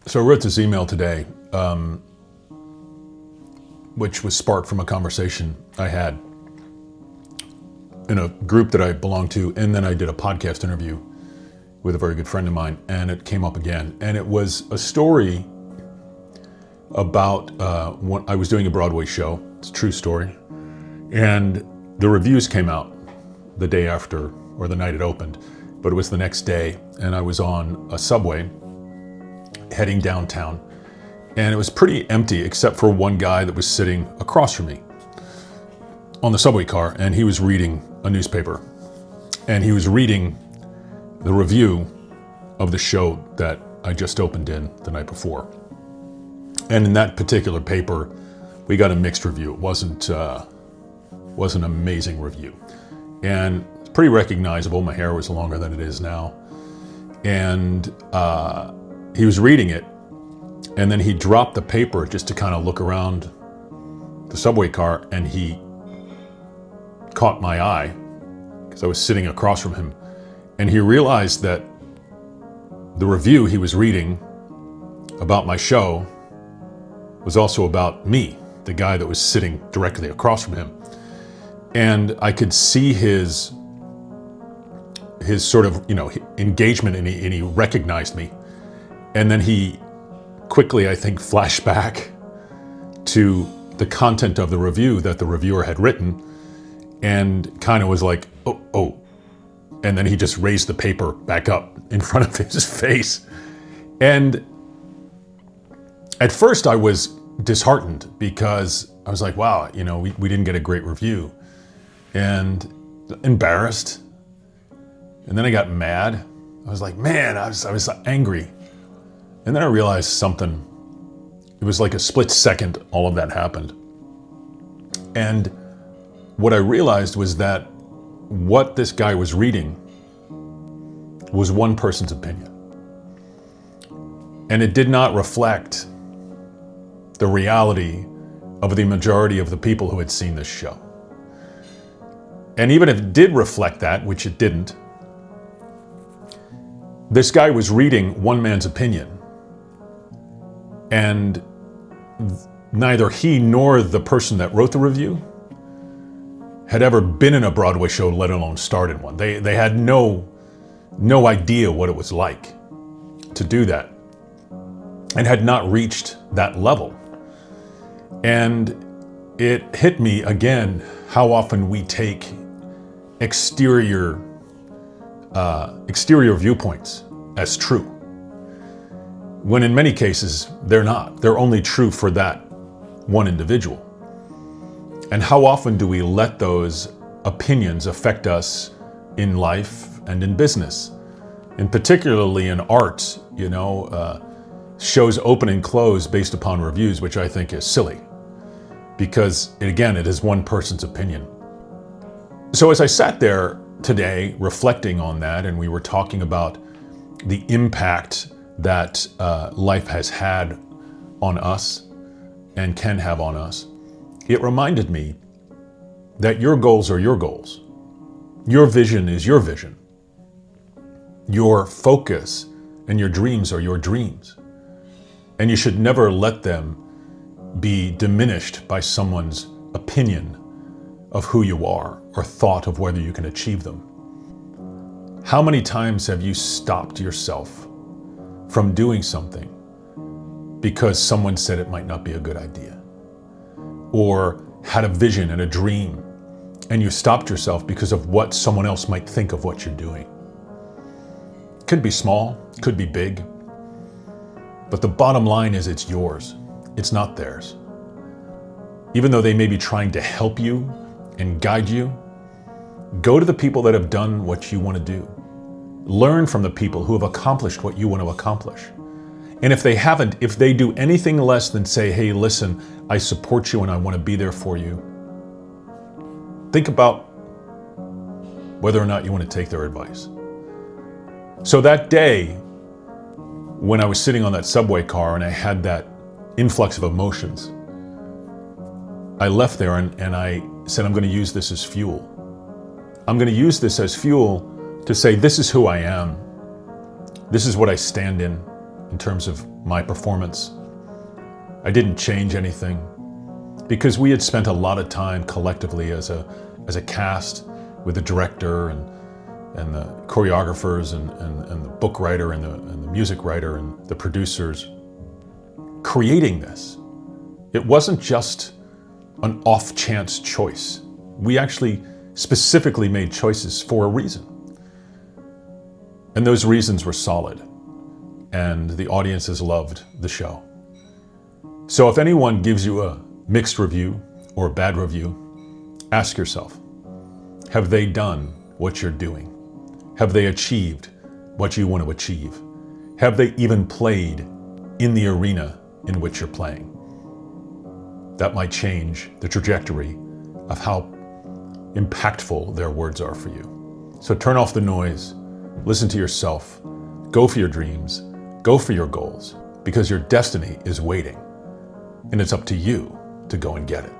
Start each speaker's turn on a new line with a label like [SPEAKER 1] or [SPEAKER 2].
[SPEAKER 1] So I wrote this email today, which was sparked from a conversation I had in a group that I belong to, and then I did a podcast interview with a very good friend of mine, and it came up again. And it was a story about when I was doing a Broadway show. It's a true story. And the reviews came out the day after, or the night it opened, but it was the next day, and I was on a subway heading downtown, and it was pretty empty except for one guy that was sitting across from me on the subway car, and he was reading a newspaper, and he was reading the review of the show that I just opened in the night before. And in that particular paper, we got a mixed review. It wasn't an amazing review, and it's pretty recognizable. My hair was longer than it is now, and he was reading it, and then he dropped the paper just to kind of look around the subway car, and he caught my eye because I was sitting across from him, and he realized that the review he was reading about my show was also about me, the guy that was sitting directly across from him. And I could see his sort of, engagement, and he recognized me. And then he quickly, I think, flashed back to the content of the review that the reviewer had written, and kind of was like, oh. And then he just raised the paper back up in front of his face. And at first I was disheartened because I was like, wow, we didn't get a great review, and embarrassed. And then I got mad. I was like, man, I was angry. And then I realized something. It was like a split second, all of that happened. And what I realized was that what this guy was reading was one person's opinion. And it did not reflect the reality of the majority of the people who had seen this show. And even if it did reflect that, which it didn't, this guy was reading one man's opinion. And neither he nor the person that wrote the review had ever been in a Broadway show, let alone started one. They had no idea what it was like to do that, and had not reached that level. And it hit me again how often we take exterior viewpoints as true, when in many cases they're not. They're only true for that one individual. And how often do we let those opinions affect us in life and in business, and particularly in art? Shows open and close based upon reviews, which I think is silly, because it is one person's opinion. So as I sat there today reflecting on that, and we were talking about the impact that life has had on us and can have on us, it reminded me that your goals are your goals. Your vision is your vision. Your focus and your dreams are your dreams. And you should never let them be diminished by someone's opinion of who you are or thought of whether you can achieve them. How many times have you stopped yourself from doing something because someone said it might not be a good idea, or had a vision and a dream, and you stopped yourself because of what someone else might think of what you're doing? Could be small, could be big, but the bottom line is it's yours. It's not theirs. Even though they may be trying to help you and guide you, go to the people that have done what you want to do. Learn from the people who have accomplished what you want to accomplish. And if they haven't, if they do anything less than say, hey, listen, I support you and I want to be there for you, think about whether or not you want to take their advice. So that day, when I was sitting on that subway car and I had that influx of emotions, I left there and I said, I'm going to use this as fuel. I'm going to use this as fuel to say, this is who I am. This is what I stand in. in terms of my performance. I didn't change anything because we had spent a lot of time collectively as a cast with the director and the choreographers and the book writer and the music writer and the producers creating this. It wasn't just an off-chance choice. We actually specifically made choices for a reason. And those reasons were solid, and the audiences loved the show. So if anyone gives you a mixed review or a bad review, ask yourself, have they done what you're doing? Have they achieved what you want to achieve? Have they even played in the arena in which you're playing? That might change the trajectory of how impactful their words are for you. So turn off the noise, listen to yourself, go for your dreams, go for your goals, because your destiny is waiting, and it's up to you to go and get it.